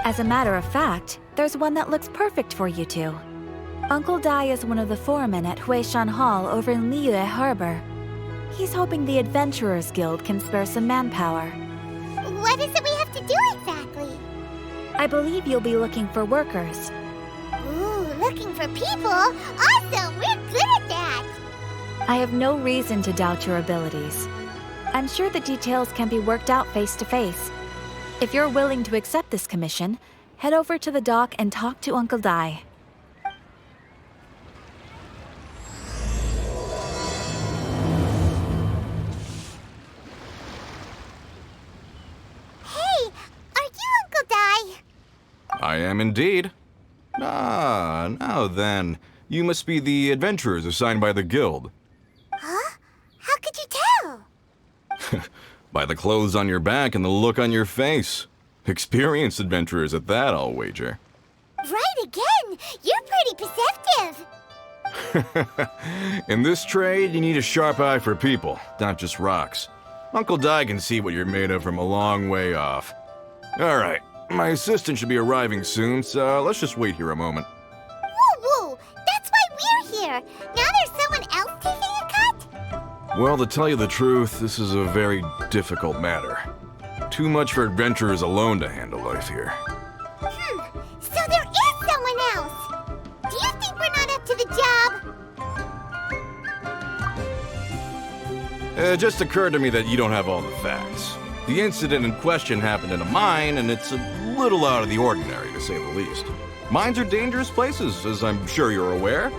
As a matter of fact, there's one that looks perfect for you two. Uncle Dai is one of the foremen at Huishan Hall over in Liyue Harbor. He's hoping the Adventurers Guild can spare some manpower. What is it we have to do exactly? I believe you'll be looking for workers. Ooh, looking for people? Awesome! We're good at that! I have no reason to doubt your abilities. I'm sure the details can be worked out face to face. If you're willing to accept this commission, head over to the dock and talk to Uncle Dai. Hey, are you Uncle Dai? I am indeed. Ah, now then. You must be the adventurers assigned by the guild. Huh? How could you tell? By the clothes on your back and the look on your face. Experienced adventurers at that, I'll wager. Right again! You're pretty perceptive! In this trade, you need a sharp eye for people, not just rocks. Uncle Dai can see what you're made of from a long way off. Alright, my assistant should be arriving soon, so let's just wait here a moment. Woo-woo! That's why we're here! Now there's someone else taking a cut? Well, to tell you the truth, this is a very difficult matter. Too much for adventurers alone to handle life here. So there is someone else! Do you think we're not up to the job? It just occurred to me that you don't have all the facts. The incident in question happened in a mine, and it's a little out of the ordinary, to say the least. Mines are dangerous places, as I'm sure you're aware.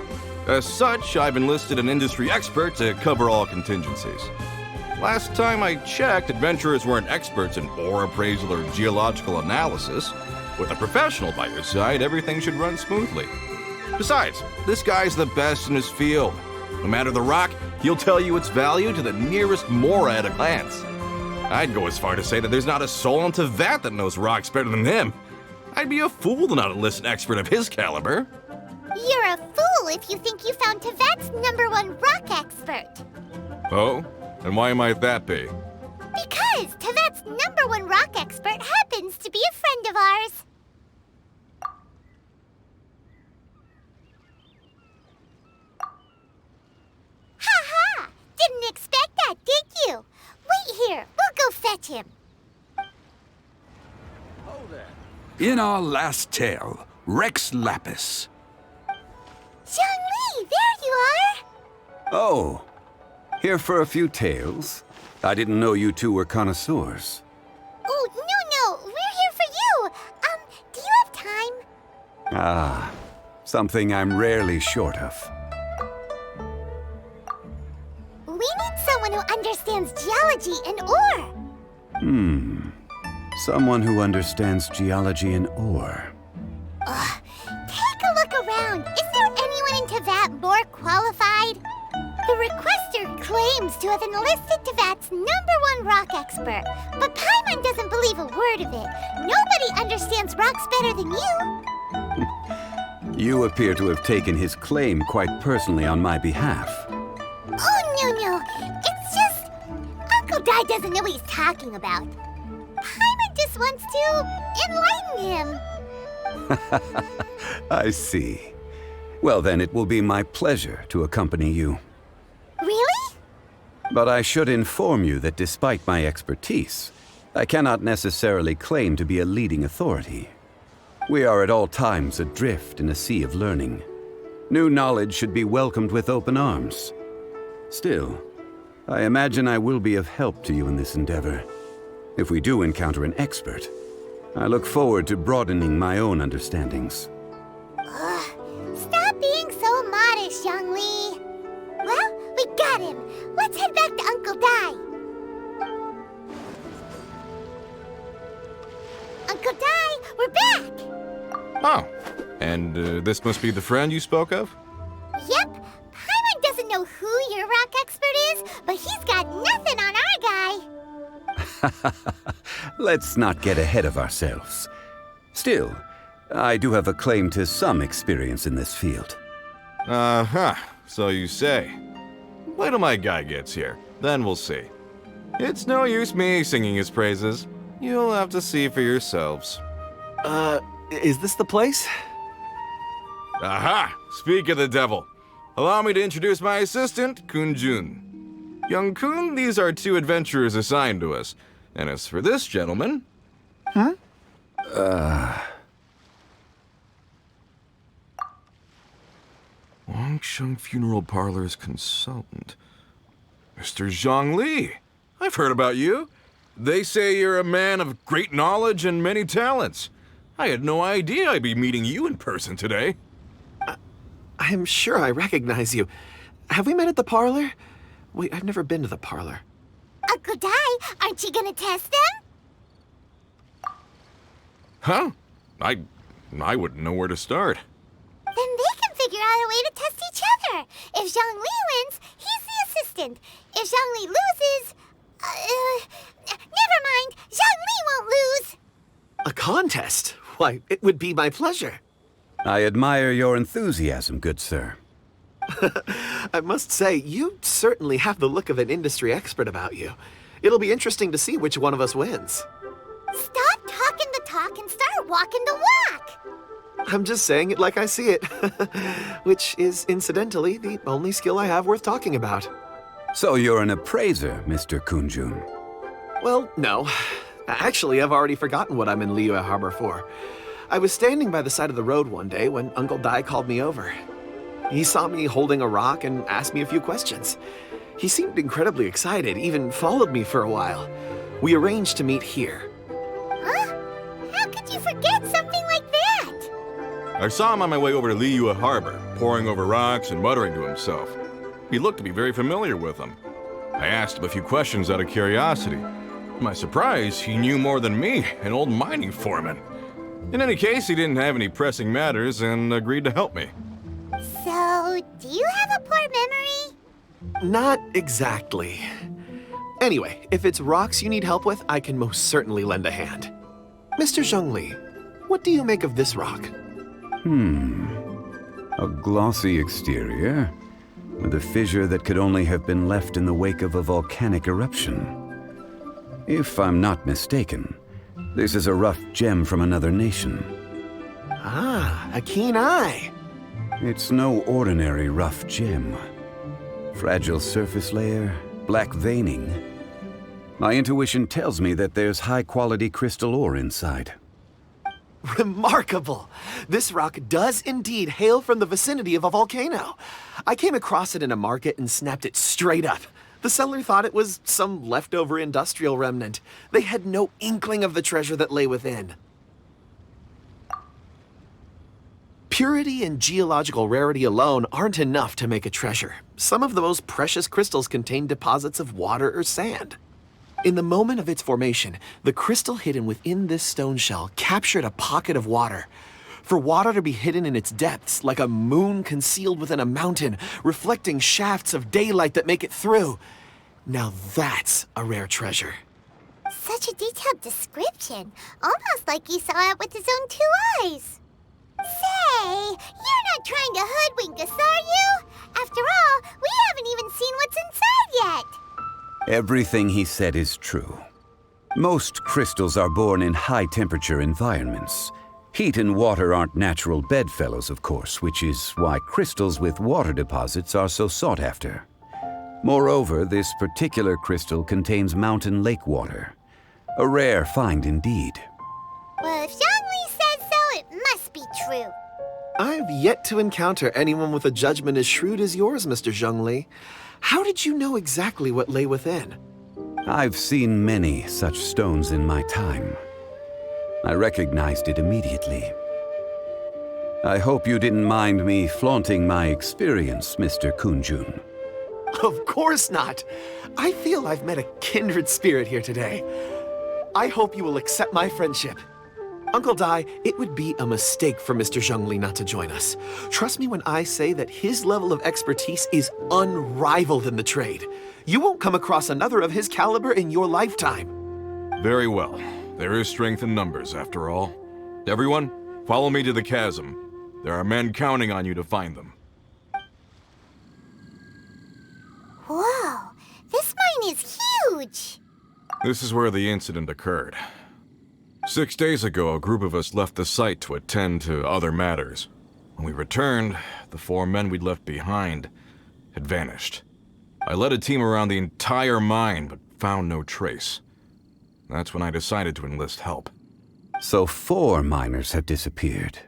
As such, I've enlisted an industry expert to cover all contingencies. Last time I checked, adventurers weren't experts in ore appraisal or geological analysis. With a professional by your side, everything should run smoothly. Besides, this guy's the best in his field. No matter the rock, he'll tell you its value to the nearest mora at a glance. I'd go as far to say that there's not a soul in Tevat that knows rocks better than him. I'd be a fool to not enlist an expert of his caliber. You're a fool if you think you found Tevat's #1 rock expert. Oh? And why might that be? Because Tevat's #1 rock expert happens to be a friend of ours. Ha-ha! Didn't expect that, did you? Wait here, we'll go fetch him. In our last tale, Rex Lapis. Zhongli, there you are! Oh, here for a few tales? I didn't know you two were connoisseurs. Oh, no, we're here for you. Do you have time? Ah, something I'm rarely short of. We need someone who understands geology and ore. Someone who understands geology and ore. Take a look around. Is there anyone in Tevat more qualified? The requester claims to have enlisted Tevat's #1 rock expert, but Paimon doesn't believe a word of it. Nobody understands rocks better than you. You appear to have taken his claim quite personally on my behalf. Oh, no. It's just... Uncle Dai doesn't know what he's talking about. Paimon just wants to enlighten him. I see. Well, then it will be my pleasure to accompany you. Really? But I should inform you that despite my expertise, I cannot necessarily claim to be a leading authority. We are at all times adrift in a sea of learning. New knowledge should be welcomed with open arms. Still, I imagine I will be of help to you in this endeavor. If we do encounter an expert, I look forward to broadening my own understandings. Stop being so modest, Zhongli. Well, we got him. Let's head back to Uncle Dai. Uncle Dai, we're back! Oh, and this must be the friend you spoke of? Yep. Paimon doesn't know who your rock expert is, but he's got nothing on our guy. Let's not get ahead of ourselves. Still, I do have a claim to some experience in this field. Uh-huh, so you say. Wait till my guy gets here, then we'll see. It's no use me singing his praises. You'll have to see for yourselves. Is this the place? Aha! Speak of the devil. Allow me to introduce my assistant, Kun-jun. Young Kun, these are 2 adventurers assigned to us. And as for this gentleman... Wangsheng Funeral Parlor's consultant. Mr. Zhongli. I've heard about you. They say you're a man of great knowledge and many talents. I had no idea I'd be meeting you in person today. I'm sure I recognize you. Have we met at the parlor? Wait, I've never been to the parlor. Uncle Dai, aren't you gonna test them? Huh? I wouldn't know where to start. Then they can figure out a way to test each other. If Zhongli wins, he's the assistant. If Zhongli loses... never mind, Zhongli won't lose. A contest? Why, it would be my pleasure. I admire your enthusiasm, good sir. I must say, you certainly have the look of an industry expert about you. It'll be interesting to see which one of us wins. Stop talking the talk and start walking the walk. I'm just saying it like I see it. Which is, incidentally, the only skill I have worth talking about. So you're an appraiser, Mr. Kun-jun. Well, no. Actually, I've already forgotten what I'm in Liyue Harbor for. I was standing by the side of the road one day when Uncle Dai called me over. He saw me holding a rock and asked me a few questions. He seemed incredibly excited, even followed me for a while. We arranged to meet here. Huh? How could you forget something like that? I saw him on my way over to Liyue Harbor, poring over rocks and muttering to himself. He looked to be very familiar with them. I asked him a few questions out of curiosity. To my surprise, he knew more than me, an old mining foreman. In any case, he didn't have any pressing matters and agreed to help me. So, do you have a poor memory? Not exactly. Anyway, if it's rocks you need help with, I can most certainly lend a hand. Mr. Zhongli, what do you make of this rock? A glossy exterior, with a fissure that could only have been left in the wake of a volcanic eruption. If I'm not mistaken, this is a rough gem from another nation. Ah, a keen eye. It's no ordinary rough gem. Fragile surface layer, black veining. My intuition tells me that there's high-quality crystal ore inside. Remarkable! This rock does indeed hail from the vicinity of a volcano. I came across it in a market and snapped it straight up. The seller thought it was some leftover industrial remnant. They had no inkling of the treasure that lay within. Purity and geological rarity alone aren't enough to make a treasure. Some of the most precious crystals contain deposits of water or sand. In the moment of its formation, the crystal hidden within this stone shell captured a pocket of water. For water to be hidden in its depths, like a moon concealed within a mountain, reflecting shafts of daylight that make it through. Now that's a rare treasure. Such a detailed description. Almost like he saw it with his own 2 eyes. Say, you're not trying to hoodwink us, are you? After all, we haven't even seen what's inside yet. Everything he said is true. Most crystals are born in high-temperature environments. Heat and water aren't natural bedfellows, of course, which is why crystals with water deposits are so sought after. Moreover, this particular crystal contains mountain lake water. A rare find indeed. Well, if Zhongli says so, it must be true. I've yet to encounter anyone with a judgment as shrewd as yours, Mr. Zhongli. How did you know exactly what lay within? I've seen many such stones in my time. I recognized it immediately. I hope you didn't mind me flaunting my experience, Mr. Kun-jun. Of course not. I feel I've met a kindred spirit here today. I hope you will accept my friendship. Uncle Dai, it would be a mistake for Mr. Zhongli not to join us. Trust me when I say that his level of expertise is unrivaled in the trade. You won't come across another of his caliber in your lifetime. Very well. There is strength in numbers, after all. Everyone, follow me to the chasm. There are men counting on you to find them. Whoa, this mine is huge. This is where the incident occurred. 6 days ago, a group of us left the site to attend to other matters. When we returned, the 4 men we'd left behind had vanished. I led a team around the entire mine, but found no trace. That's when I decided to enlist help. So 4 miners have disappeared.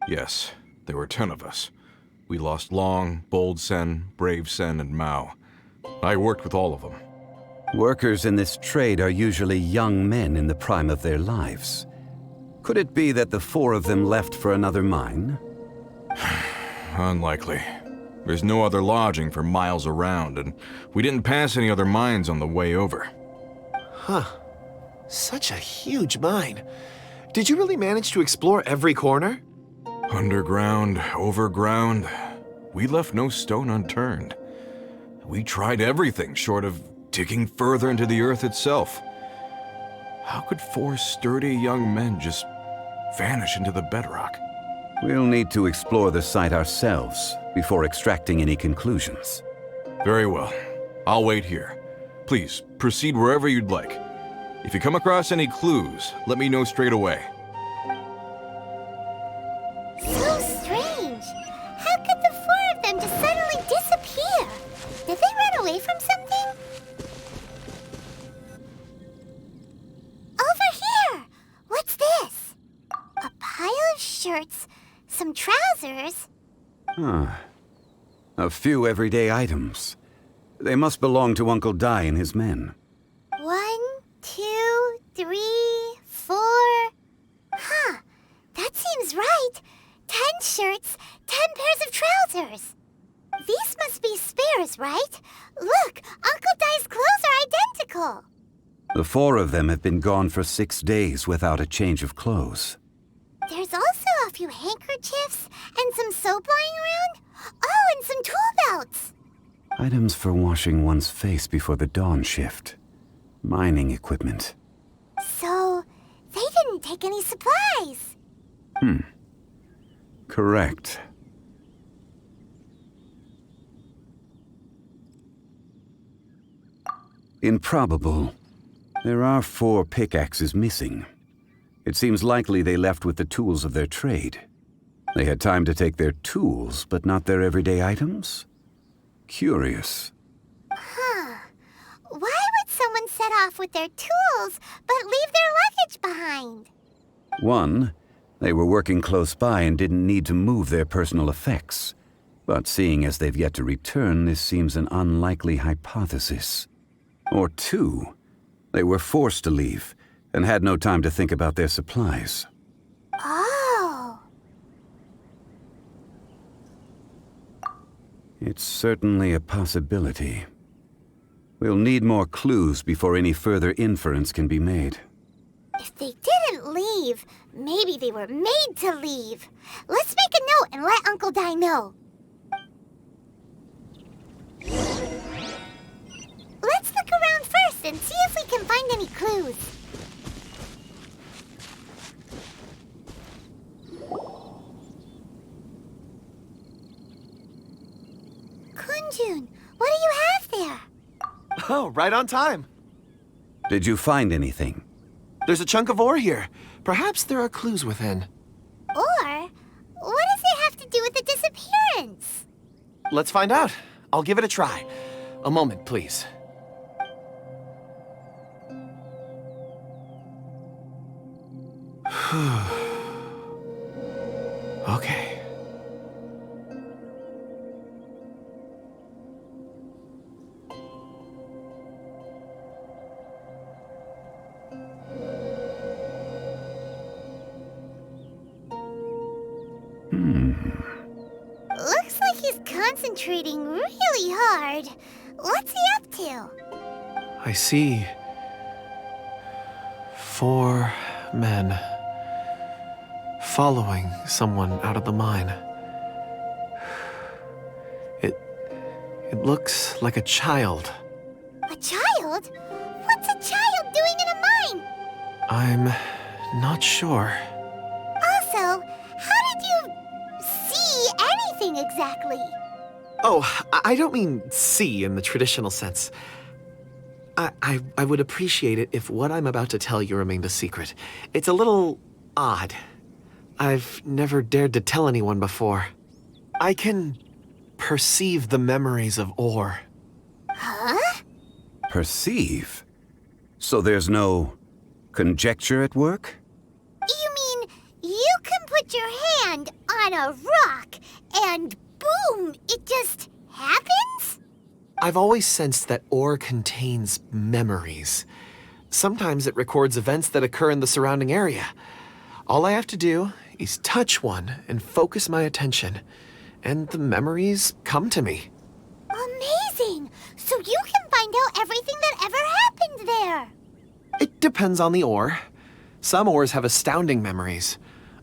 Yes, there were 10 of us. We lost Long, Bold Sen, Brave Sen, and Mao. I worked with all of them. Workers in this trade are usually young men in the prime of their lives. Could it be that the 4 of them left for another mine? Unlikely. There's no other lodging for miles around, and we didn't pass any other mines on the way over. Huh. Such a huge mine. Did you really manage to explore every corner? Underground, overground, we left no stone unturned. We tried everything short of digging further into the earth itself. How could 4 sturdy young men just vanish into the bedrock? We'll need to explore the site ourselves before extracting any conclusions. Very well. I'll wait here. Please, proceed wherever you'd like. If you come across any clues, let me know straight away. So strange. How could the 4 of them just suddenly disappear? Did they run away from something? Over here! What's this? A pile of shirts, some trousers. A few everyday items. They must belong to Uncle Dai and his men. 1, 2, 3, 4. Huh. That seems right. 10 shirts, 10 pairs of trousers. These must be spares, right? Look, Uncle Dai's clothes are identical. The 4 of them have been gone for 6 days without a change of clothes. There's also a few handkerchiefs and some soap lying around. Oh, and some tool belts. Items for washing one's face before the dawn shift. Mining equipment. So, they didn't take any supplies. Correct. Improbable. There are 4 pickaxes missing. It seems likely they left with the tools of their trade. They had time to take their tools, but not their everyday items? Curious. Huh. Why would someone set off with their tools, but leave their luggage behind? 1, they were working close by and didn't need to move their personal effects. But seeing as they've yet to return, this seems an unlikely hypothesis. Or 2, they were forced to leave and had no time to think about their supplies. Oh. It's certainly a possibility. We'll need more clues before any further inference can be made. If they didn't leave, maybe they were made to leave. Let's make a note and let Uncle Dai know. Let's look around first and see if we can find any clues. Kunjun, what do you have there? Oh, right on time. Did you find anything? There's a chunk of ore here. Perhaps there are clues within. Or, what does it have to do with the disappearance? Let's find out. I'll give it a try. A moment, please. Okay. Looks like he's concentrating really hard. What's he up to? I see 4 men following someone out of the mine. It looks like a child. A child? What's a child doing in a mine? I'm not sure. Also, how did you see anything exactly? Oh, I don't mean see in the traditional sense. I would appreciate it if what I'm about to tell you remained a secret. It's a little odd. I've never dared to tell anyone before. I can perceive the memories of ore. Huh? Perceive? So there's no conjecture at work? You mean you can put your hand on a rock and boom, it just happens? I've always sensed that ore contains memories. Sometimes it records events that occur in the surrounding area. All I have to do is touch one and focus my attention, and the memories come to me. Amazing! So you can find out everything that ever happened there. It depends on the ore. Some ores have astounding memories.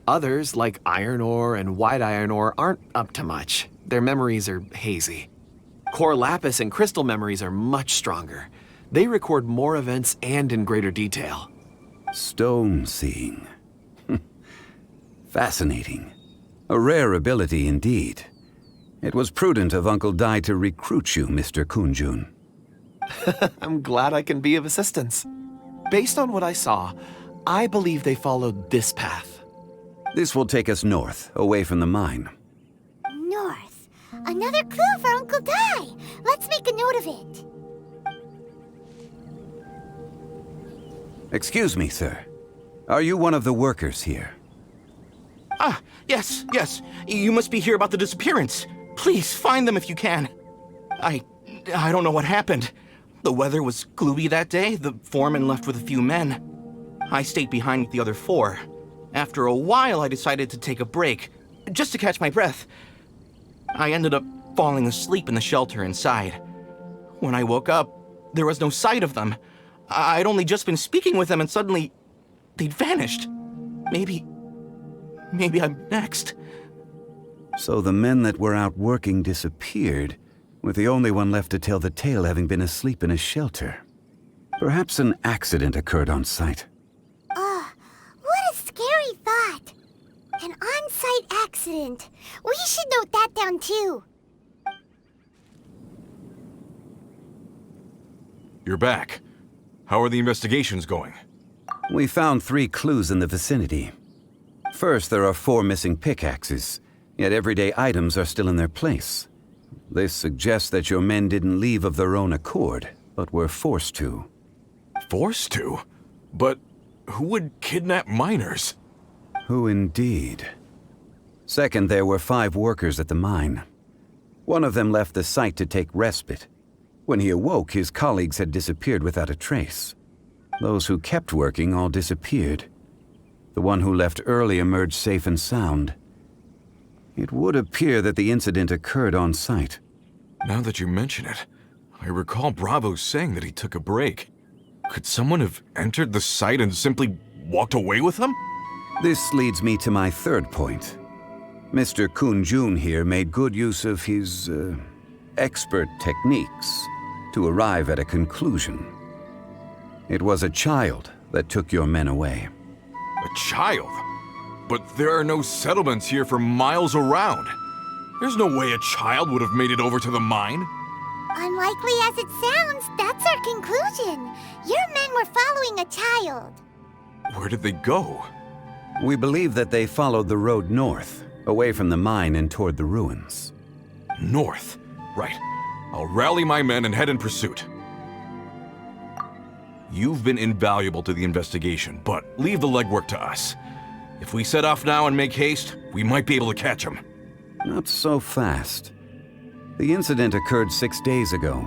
Others, like iron ore and white iron ore, aren't up to much. Their memories are hazy. Core lapis and crystal memories are much stronger. They record more events and in greater detail. Stone seeing. Fascinating. A rare ability indeed. It was prudent of Uncle Dai to recruit you, Mr. Kunjun. I'm glad I can be of assistance. Based on what I saw, I believe they followed this path. This will take us north, away from the mine. North. Another clue for Uncle Dai. Let's make a note of it. Excuse me, sir. Are you one of the workers here? Ah, yes. You must be here about the disappearance. Please, find them if you can. I don't know what happened. The weather was gloomy that day. The foreman left with a few men. I stayed behind with the other 4. After a while, I decided to take a break, just to catch my breath. I ended up falling asleep in the shelter inside. When I woke up, there was no sight of them. I'd only just been speaking with them and suddenly they'd vanished. Maybe I'm next. So the men that were out working disappeared, with the only one left to tell the tale having been asleep in a shelter. Perhaps an accident occurred on site. What a scary thought. An on-site accident. We should note that down too. You're back. How are the investigations going? We found 3 clues in the vicinity. First, there are 4 missing pickaxes, yet everyday items are still in their place. This suggests that your men didn't leave of their own accord, but were forced to. Forced to? But who would kidnap miners? Who indeed? Second, there were 5 workers at the mine. One of them left the site to take respite. When he awoke, his colleagues had disappeared without a trace. Those who kept working all disappeared. The one who left early emerged safe and sound. It would appear that the incident occurred on site. Now that you mention it, I recall Bravo saying that he took a break. Could someone have entered the site and simply walked away with them? This leads me to my third point. Mr. Kunjun here made good use of his, expert techniques to arrive at a conclusion. It was a child that took your men away. A child? But there are no settlements here for miles around. There's no way a child would have made it over to the mine. Unlikely as it sounds, that's our conclusion. Your men were following a child. Where did they go? We believe that they followed the road north, away from the mine and toward the ruins. North. Right. I'll rally my men and head in pursuit. You've been invaluable to the investigation, but leave the legwork to us. If we set off now and make haste, we might be able to catch them. Not so fast. The incident occurred 6 days ago.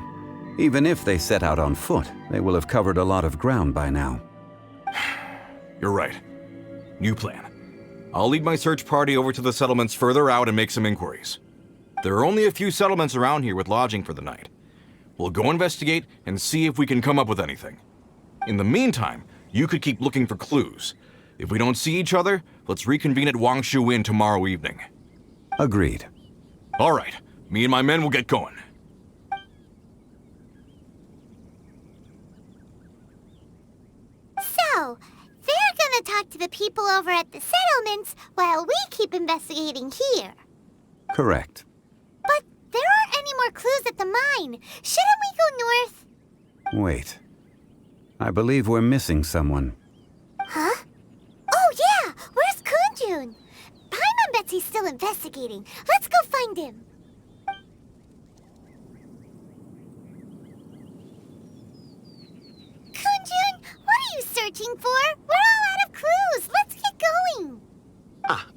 Even if they set out on foot, they will have covered a lot of ground by now. You're right. New plan. I'll lead my search party over to the settlements further out and make some inquiries. There are only a few settlements around here with lodging for the night. We'll go investigate and see if we can come up with anything. In the meantime, you could keep looking for clues. If we don't see each other, let's reconvene at Wangshu Inn tomorrow evening. Agreed. All right. Me and my men will get going. So, they're gonna talk to the people over at the settlements while we keep investigating here. Correct. But there aren't any more clues at the mine. Shouldn't we go north? Wait. I believe we're missing someone. Huh? Oh yeah! Where's Kunjun? Paimon bets he's still investigating. Let's go find him. Kunjun, what are you searching for? We're all out of clues. Let's get going.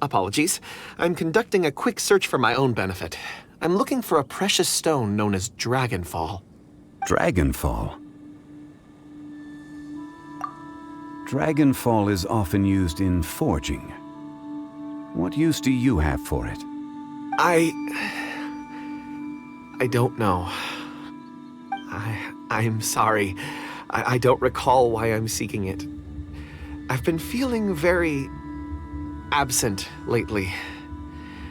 Apologies. I'm conducting a quick search for my own benefit. I'm looking for a precious stone known as Dragonfall. Dragonfall? Dragonfall is often used in forging. What use do you have for it? I don't know. I'm sorry. I don't recall why I'm seeking it. I've been feeling very absent lately.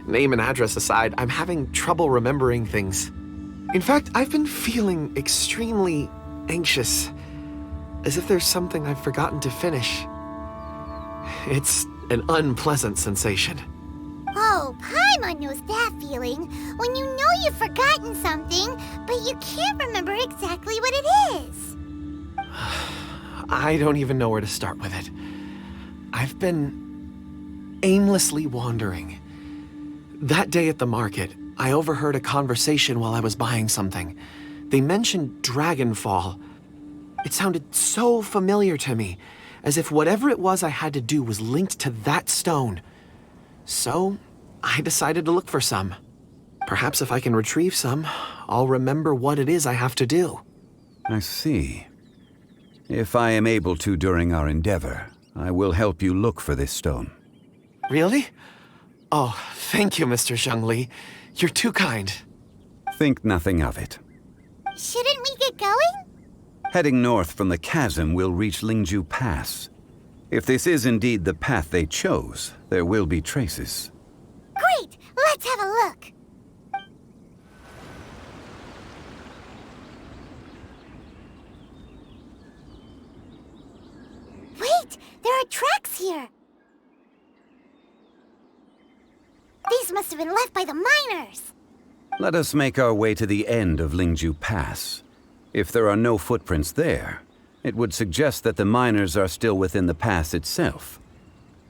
Name and address aside, I'm having trouble remembering things. In fact, I've been feeling extremely anxious, as if there's something I've forgotten to finish. It's an unpleasant sensation. Oh, Paimon knows that feeling. When you know you've forgotten something, but you can't remember exactly what it is. I don't even know where to start with it. I've been aimlessly wandering. That day at the market, I overheard a conversation while I was buying something. They mentioned Dragonfall. It sounded so familiar to me, as if whatever it was I had to do was linked to that stone. So, I decided to look for some. Perhaps if I can retrieve some, I'll remember what it is I have to do. I see. If I am able to during our endeavor, I will help you look for this stone. Really? Oh, thank you, Mr. Zhongli. You're too kind. Think nothing of it. Shouldn't we get going? Heading north from the chasm, we'll reach Lingju Pass. If this is indeed the path they chose, there will be traces. Great! Let's have a look. Wait! There are tracks here! These must have been left by the miners! Let us make our way to the end of Lingju Pass. If there are no footprints there, it would suggest that the miners are still within the pass itself.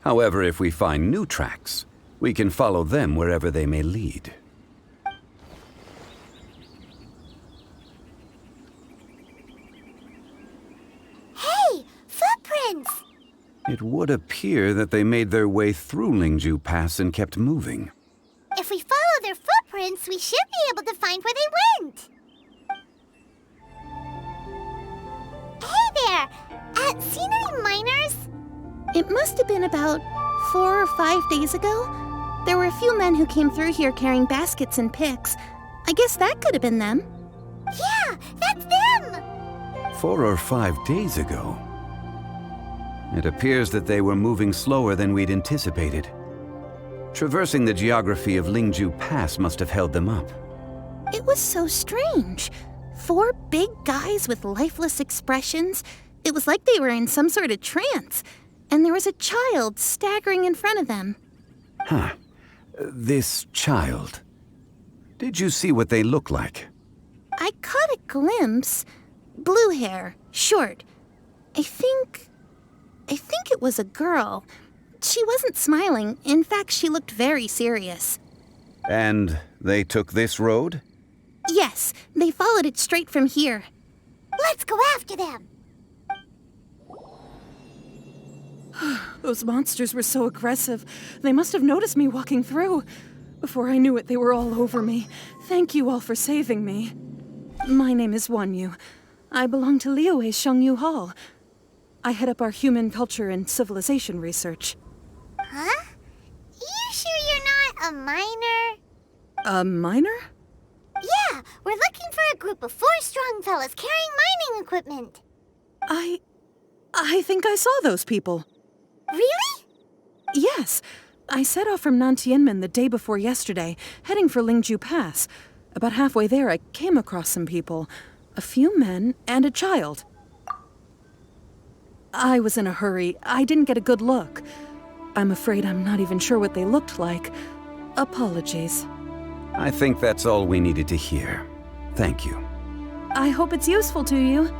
However, if we find new tracks, we can follow them wherever they may lead. Hey! Footprints! It would appear that they made their way through Lingju Pass and kept moving. If we follow their footprints, we should be able to find where they went. Hey there! Seen any miners? It must have been about 4 or 5 days ago. There were a few men who came through here carrying baskets and picks. I guess that could have been them. Yeah, that's them! 4 or 5 days ago. It appears that they were moving slower than we'd anticipated. Traversing the geography of Lingju Pass must have held them up. It was so strange. 4 big guys with lifeless expressions. It was like they were in some sort of trance. And there was a child staggering in front of them. Huh. This child. Did you see what they look like? I caught a glimpse. Blue hair, short. I think it was a girl. She wasn't smiling. In fact, she looked very serious. And they took this road? Yes, they followed it straight from here. Let's go after them! Those monsters were so aggressive. They must have noticed me walking through. Before I knew it, they were all over me. Thank you all for saving me. My name is Wanyu. I belong to Liyue's Shengyu Hall. I head up our human culture and civilization research. Huh? You sure you're not a miner? A miner? Yeah, we're looking for a group of 4 strong fellas carrying mining equipment. I think I saw those people. Really? Yes. I set off from Nantianmen the day before yesterday, heading for Lingju Pass. About halfway there, I came across some people. A few men and a child. I was in a hurry. I didn't get a good look. I'm afraid I'm not even sure what they looked like. Apologies. I think that's all we needed to hear. Thank you. I hope it's useful to you.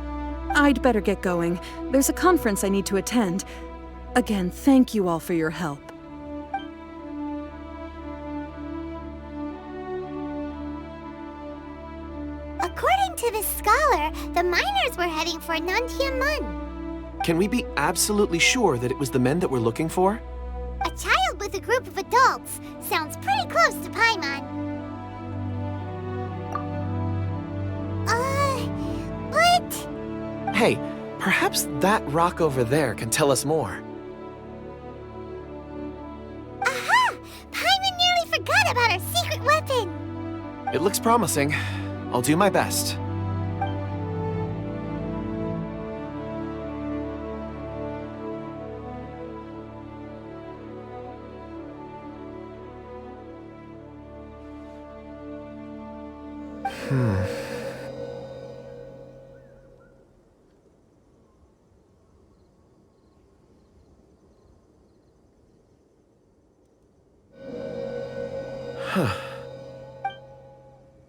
I'd better get going. There's a conference I need to attend. Again, thank you all for your help. According to this scholar, the miners were heading for Nantiamun. Can we be absolutely sure that it was the men that we're looking for? A child with a group of adults sounds pretty close to Paimon. But... Hey, perhaps that rock over there can tell us more. Aha! Paimon nearly forgot about our secret weapon! It looks promising. I'll do my best.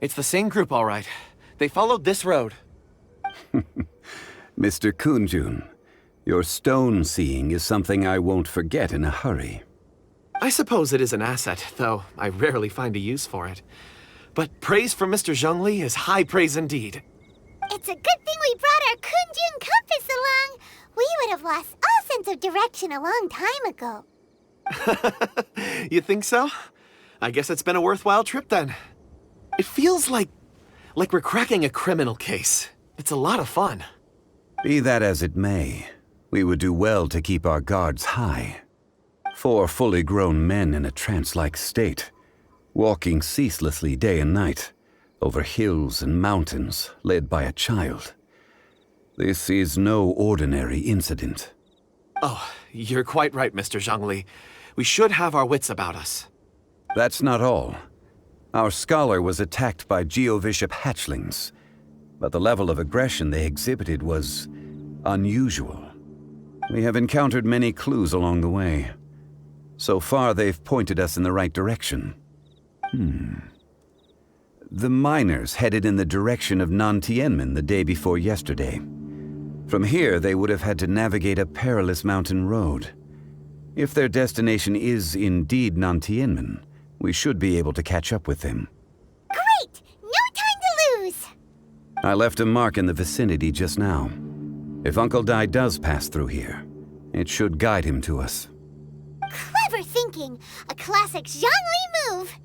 It's the same group, all right. They followed this road. Mr. Kunjun, your stone seeing is something I won't forget in a hurry. I suppose it is an asset, though I rarely find a use for it. But praise from Mr. Zhongli is high praise indeed. It's a good thing we brought our Kunjun compass along. We would have lost all sense of direction a long time ago. You think so? I guess it's been a worthwhile trip then. It feels like we're cracking a criminal case. It's a lot of fun. Be that as it may, we would do well to keep our guards high. 4 fully grown men in a trance-like state, walking ceaselessly day and night, over hills and mountains, led by a child. This is no ordinary incident. Oh, you're quite right, Mr. Zhongli. We should have our wits about us. That's not all. Our scholar was attacked by Geovishap hatchlings, but the level of aggression they exhibited was unusual. We have encountered many clues along the way. So far, they've pointed us in the right direction. The miners headed in the direction of Nantianmen the day before yesterday. From here, they would have had to navigate a perilous mountain road. If their destination is indeed Nantianmen, we should be able to catch up with them. Great! No time to lose! I left a mark in the vicinity just now. If Uncle Dai does pass through here, it should guide him to us. Clever thinking! A classic Zhongli move!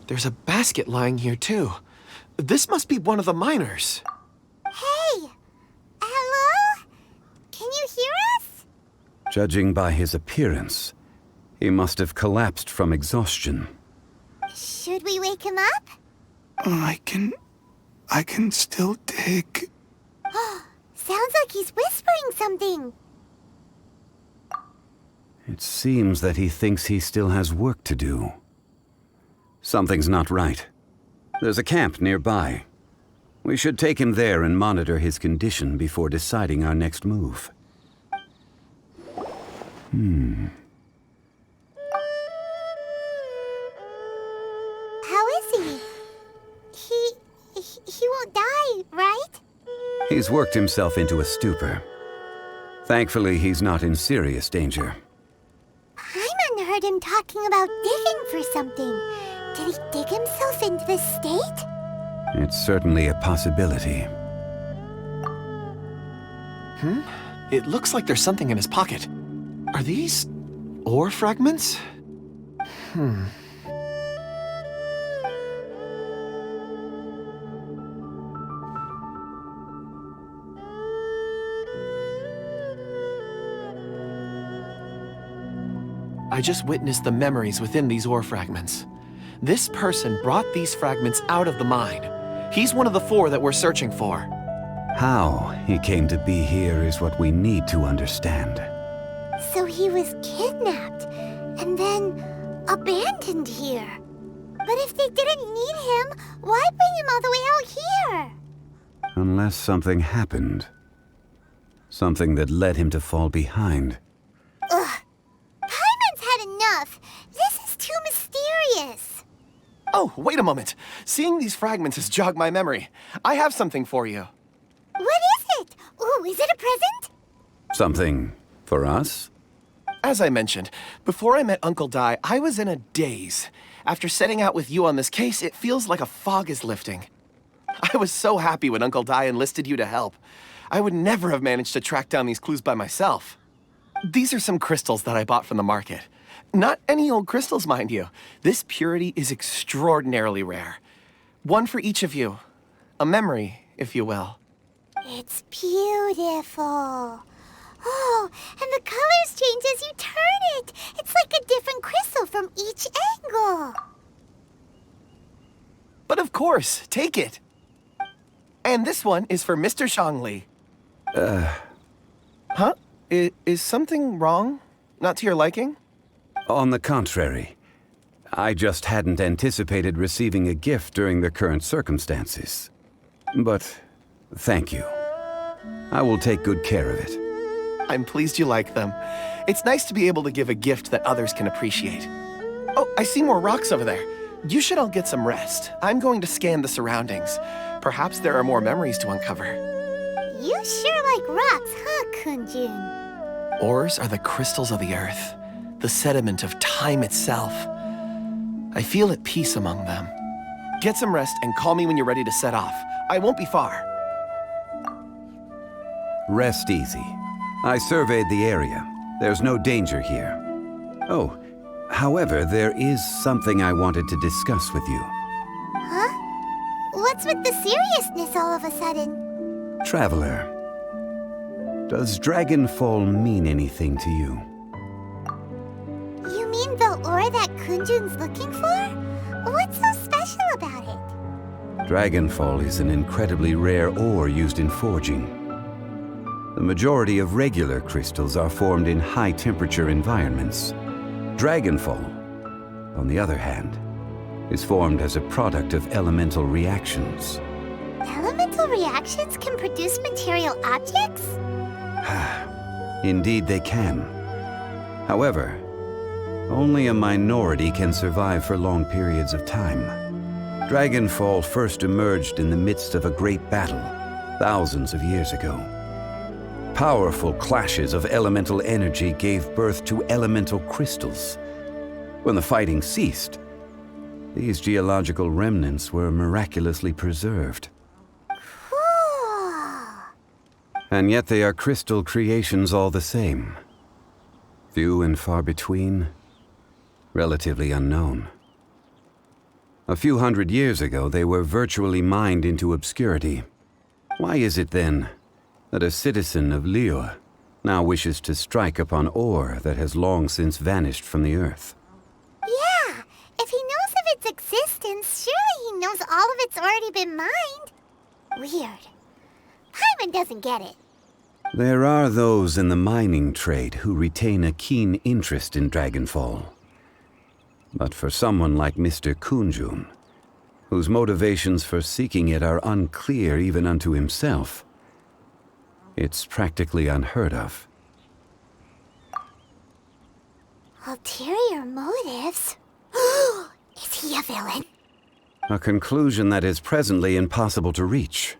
There's a basket lying here too. This must be one of the miners. Hey! Hello? Can you hear us? Judging by his appearance, he must have collapsed from exhaustion. Should we wake him up? I can still dig. Sounds like he's whispering something. It seems that he thinks he still has work to do. Something's not right. There's a camp nearby. We should take him there and monitor his condition before deciding our next move. How is he? He won't die, right? He's worked himself into a stupor. Thankfully, he's not in serious danger. Paimon heard him talking about digging for something. Did he dig himself into this state? It's certainly a possibility. It looks like there's something in his pocket. Are these ore fragments? I just witnessed the memories within these ore fragments. This person brought these fragments out of the mine. He's one of the 4 that we're searching for. How he came to be here is what we need to understand. So he was kidnapped and then abandoned here. But if they didn't need him, why bring him all the way out here? Unless something happened. Something that led him to fall behind. Ugh. Paimon's had enough. This is too mysterious. Oh, wait a moment. Seeing these fragments has jogged my memory. I have something for you. What is it? Ooh, is it a present? Something for us? As I mentioned, before I met Uncle Dai, I was in a daze. After setting out with you on this case, it feels like a fog is lifting. I was so happy when Uncle Dai enlisted you to help. I would never have managed to track down these clues by myself. These are some crystals that I bought from the market. Not any old crystals, mind you. This purity is extraordinarily rare. One for each of you. A memory, if you will. It's beautiful. Oh, and the colors change as you turn it. It's like a different crystal from each angle. But of course, take it. And this one is for Mr. Zhongli. Huh? Is something wrong? Not to your liking? On the contrary, I just hadn't anticipated receiving a gift during the current circumstances. But thank you. I will take good care of it. I'm pleased you like them. It's nice to be able to give a gift that others can appreciate. Oh, I see more rocks over there. You should all get some rest. I'm going to scan the surroundings. Perhaps there are more memories to uncover. You sure like rocks, huh, Kunjun? Ores are the crystals of the earth, the sediment of time itself. I feel at peace among them. Get some rest and call me when you're ready to set off. I won't be far. Rest easy. I surveyed the area. There's no danger here. Oh, however, there is something I wanted to discuss with you. Huh? What's with the seriousness all of a sudden? Traveler, does Dragonfall mean anything to you? You mean the ore that Kunjun's looking for? What's so special about it? Dragonfall is an incredibly rare ore used in forging. The majority of regular crystals are formed in high-temperature environments. Dragonfall, on the other hand, is formed as a product of elemental reactions. Elemental reactions can produce material objects? Indeed they can. However, only a minority can survive for long periods of time. Dragonfall first emerged in the midst of a great battle, thousands of years ago. Powerful clashes of elemental energy gave birth to elemental crystals. When the fighting ceased, these geological remnants were miraculously preserved. Cool. And yet they are crystal creations all the same. Few and far between, relatively unknown. A few hundred years ago, they were virtually mined into obscurity. Why is it then that a citizen of Liyue now wishes to strike upon ore that has long since vanished from the earth? Yeah, if he knows of its existence, surely he knows all of it's already been mined. Weird. Paimon doesn't get it. There are those in the mining trade who retain a keen interest in Dragonfall. But for someone like Mr. Kunjun, whose motivations for seeking it are unclear even unto himself, it's practically unheard of. Ulterior motives? Is he a villain? A conclusion that is presently impossible to reach.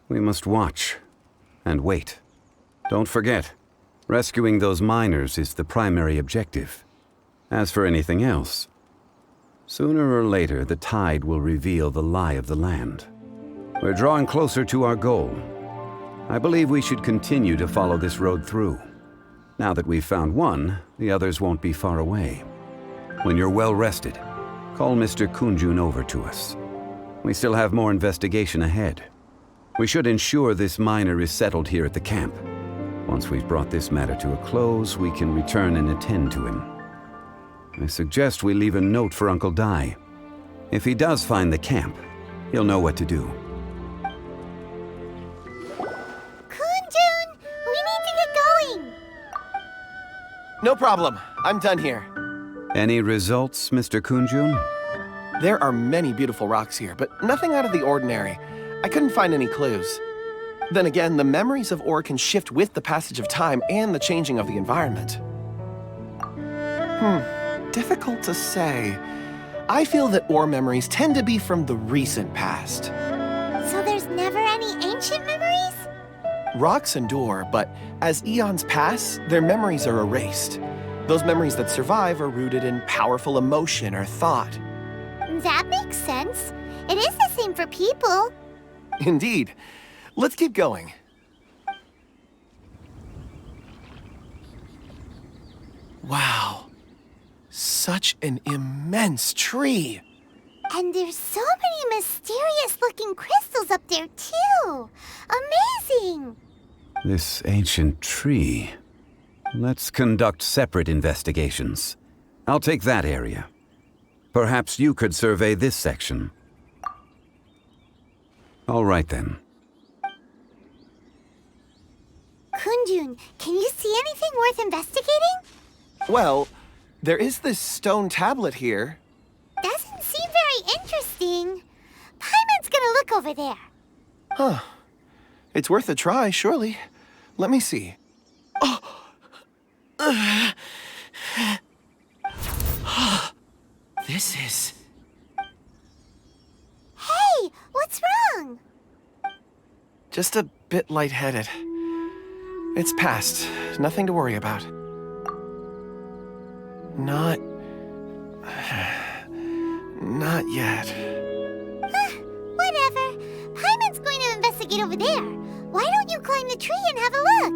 We must watch and wait. Don't forget, rescuing those miners is the primary objective. As for anything else, sooner or later the tide will reveal the lie of the land. We're drawing closer to our goal. I believe we should continue to follow this road through. Now that we've found one, the others won't be far away. When you're well rested, call Mr. Kunjun over to us. We still have more investigation ahead. We should ensure this miner is settled here at the camp. Once we've brought this matter to a close, we can return and attend to him. I suggest we leave a note for Uncle Dai. If he does find the camp, he'll know what to do. Kunjun, we need to get going. No problem. I'm done here. Any results, Mr. Kunjun? There are many beautiful rocks here, but nothing out of the ordinary. I couldn't find any clues. Then again, the memories of ore can shift with the passage of time and the changing of the environment. Difficult to say. I feel that ore memories tend to be from the recent past. So there's never any ancient memories? Rocks endure, but as eons pass, their memories are erased. Those memories that survive are rooted in powerful emotion or thought. That makes sense. It is the same for people. Indeed. Let's keep going. Wow. Such an immense tree. And there's so many mysterious-looking crystals up there, too. Amazing! This ancient tree. Let's conduct separate investigations. I'll take that area. Perhaps you could survey this section. All right, then. Kundun, can you see anything worth investigating? Well, there is this stone tablet here. Doesn't seem very interesting. Paimon's gonna look over there. Huh. It's worth a try, surely. Let me see. Oh! This is... Hey, what's wrong? just a bit lightheaded. It's past. Nothing to worry about. Not yet. Whatever. Paimon's going to investigate over there. Why don't you climb the tree and have a look?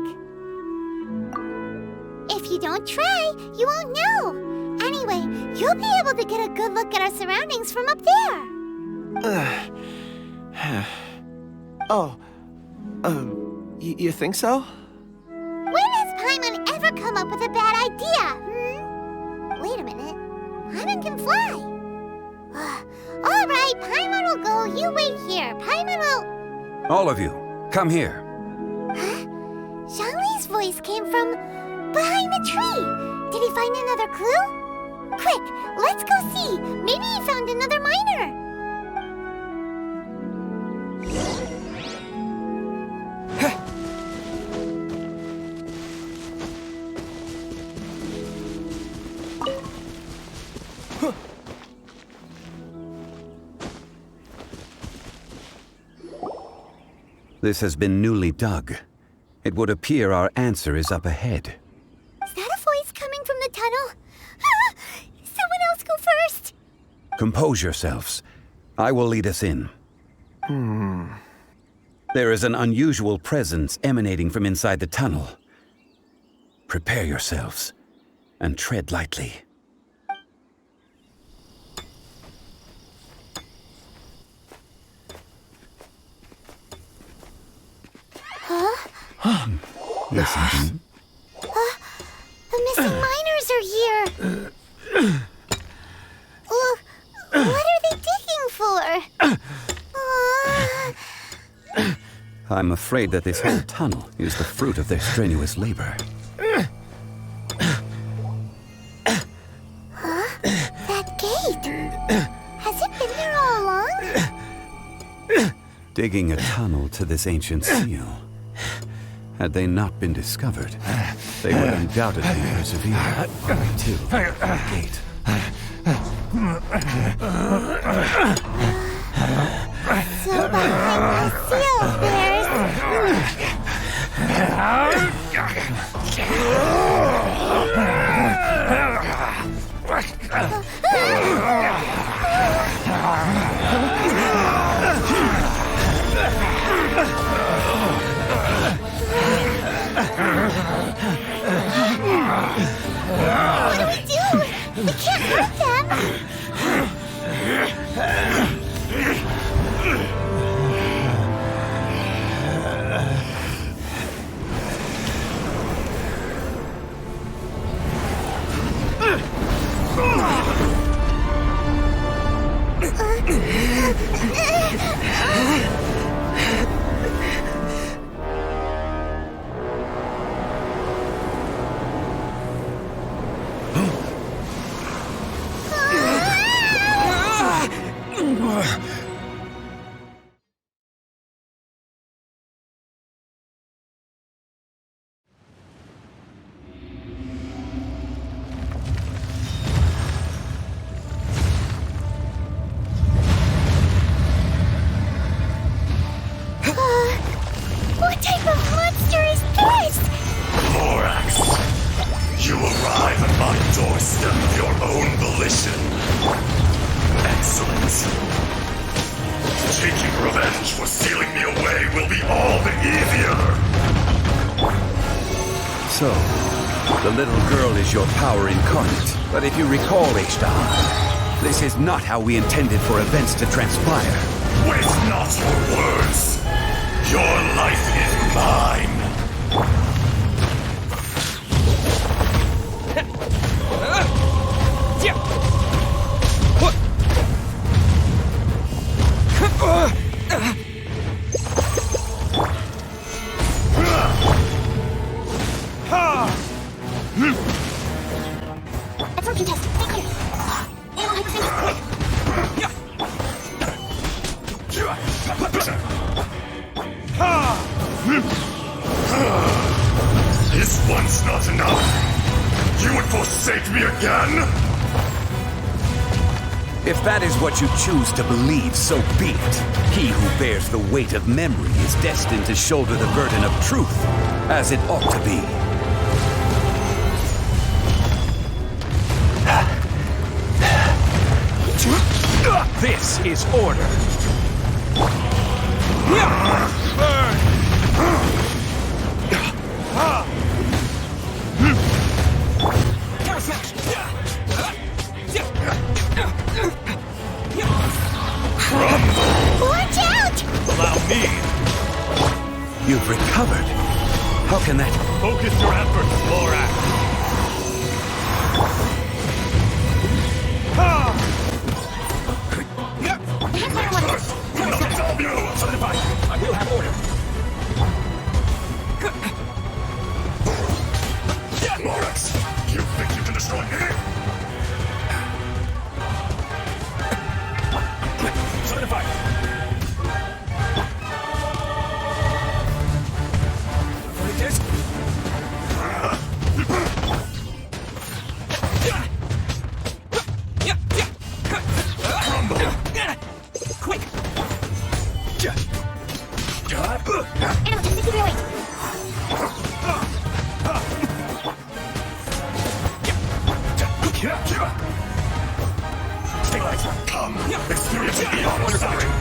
If you don't try, you won't know. Anyway, you'll be able to get a good look at our surroundings from up there. You think so? When has Paimon ever come up with a bad idea, Wait a minute. Paimon can fly. All right, Paimon will go. You wait here. Paimon will... All of you, come here. Huh? Zhongli's voice came from behind the tree. Did he find another clue? Quick, let's go see. Maybe he found another miner. This has been newly dug. It would appear our answer is up ahead. Is that a voice coming from the tunnel? Someone else go first. Compose yourselves. I will lead us in. There is an unusual presence emanating from inside the tunnel. Prepare yourselves and tread lightly. Listen. The missing miners are here. What are they digging for? I'm afraid that this whole tunnel is the fruit of their strenuous labor. That gate. Has it been there all along? Digging a tunnel to this ancient seal. Had they not been discovered, they would undoubtedly persevere till the gate. So behind the seal, there's... What do we do? We can't hurt them. arrive at my doorstep of your own volition. Excellent. Taking revenge for sealing me away will be all the easier. So, the little girl is your power incarnate. But if you recall, H-Star, this is not how we intended for events to transpire. Waste not your words. Your life is mine. This one's not enough. You would forsake me again? If that is what you choose to believe, so be it. He who bears the weight of memory is destined to shoulder the burden of truth, as it ought to be. This is order. Watch out! Allow me. You've recovered. How can that... Focus your efforts, Morak. I will have order. Morax, you think you can destroy me? Solidify. Quick! Come, experience it beyond suffering.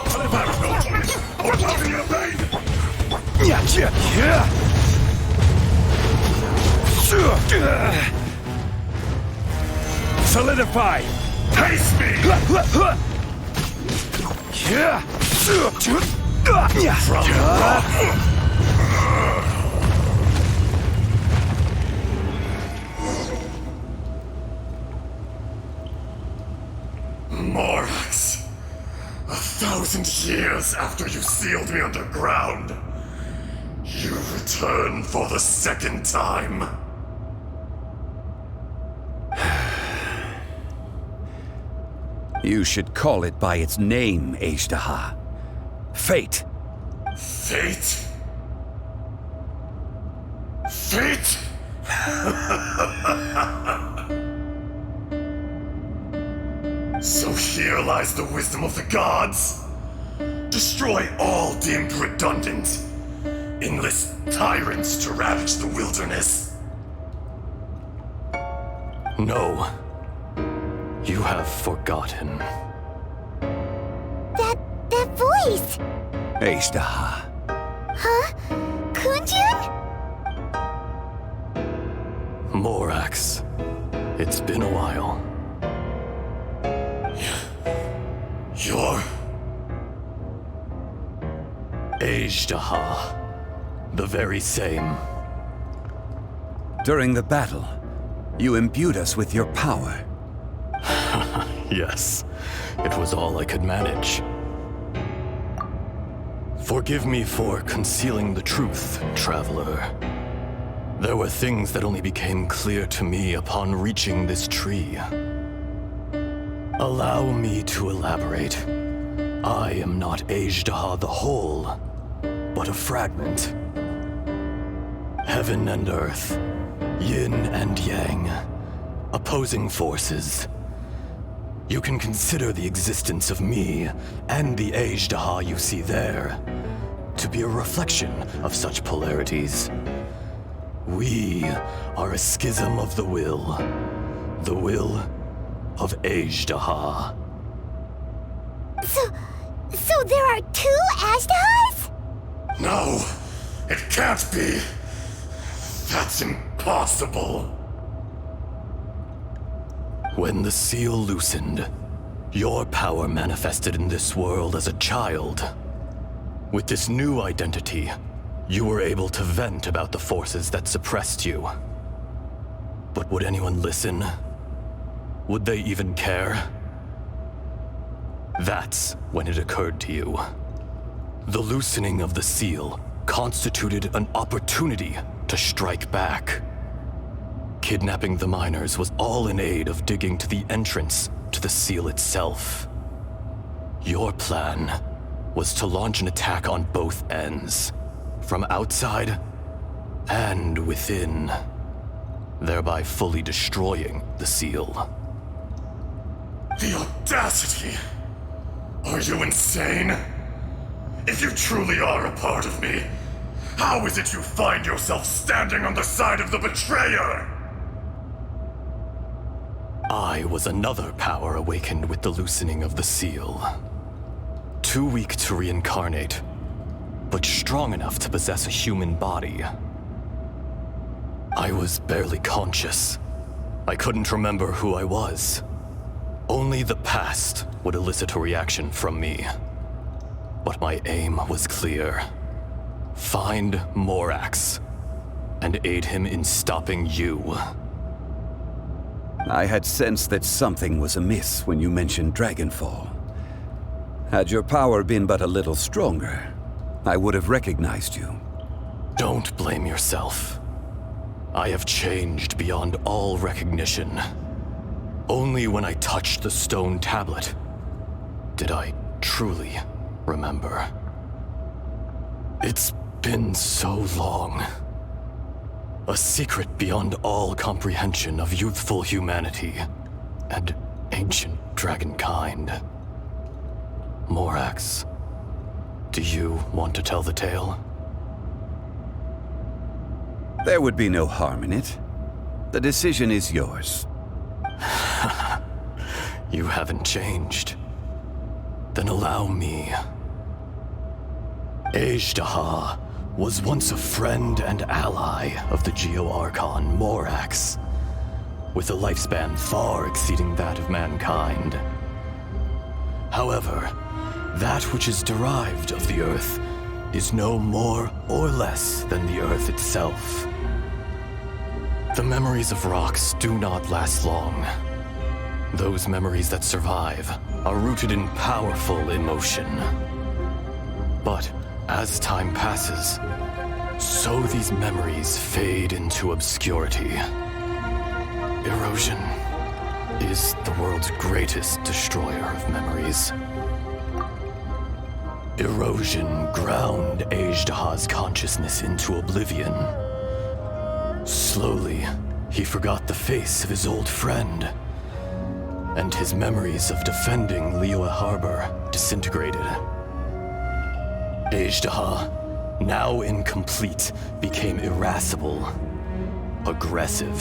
Solidify with no choice, or nothing in vain. Solidify! Taste me! From the rock! Morax, 1,000 years after you sealed me underground, you return for the second time. You should call it by its name, H-Star. Fate. Fate? Fate? So here lies the wisdom of the gods. Destroy all deemed redundant. Enlist tyrants to ravage the wilderness. No. You have forgotten. That voice! H-Star. Huh? Kunjun? Morax. It's been a while. You're... H-Star. The very same. During the battle, you imbued us with your power. Yes, it was all I could manage. Forgive me for concealing the truth, Traveler. There were things that only became clear to me upon reaching this tree. Allow me to elaborate. I am not H-Star the whole, but a fragment. Heaven and earth, yin and yang, opposing forces. You can consider the existence of me and the H-Star you see there to be a reflection of such polarities. We are a schism of the will of Azhdaha. So there are two Azhdahas? No, it can't be. That's impossible. When the seal loosened, your power manifested in this world as a child. With this new identity, you were able to vent about the forces that suppressed you. But would anyone listen? Would they even care? That's when it occurred to you. The loosening of the seal constituted an opportunity to strike back. Kidnapping the miners was all in aid of digging to the entrance to the seal itself. Your plan was to launch an attack on both ends, from outside and within, thereby fully destroying the seal. The audacity! Are you insane? If you truly are a part of me, how is it you find yourself standing on the side of the betrayer? I was another power awakened with the loosening of the seal. Too weak to reincarnate, but strong enough to possess a human body. I was barely conscious. I couldn't remember who I was. Only the past would elicit a reaction from me. But my aim was clear. Find Morax and aid him in stopping you. I had sensed that something was amiss when you mentioned Dragonfall. Had your power been but a little stronger, I would have recognized you. Don't blame yourself. I have changed beyond all recognition. Only when I touched the stone tablet did I truly remember. It's been so long. A secret beyond all comprehension of youthful humanity and ancient dragonkind. Morax, do you want to tell the tale? There would be no harm in it. The decision is yours. You haven't changed. Then allow me. Azhdaha was once a friend and ally of the Geo-Archon Morax, with a lifespan far exceeding that of mankind. However, that which is derived of the Earth is no more or less than the Earth itself. The memories of rocks do not last long. Those memories that survive are rooted in powerful emotion. But as time passes, so these memories fade into obscurity. Erosion is the world's greatest destroyer of memories. Erosion ground Azhdaha's consciousness into oblivion. Slowly, he forgot the face of his old friend, and his memories of defending Liyue Harbor disintegrated. Azhdaha, now incomplete, became irascible, aggressive.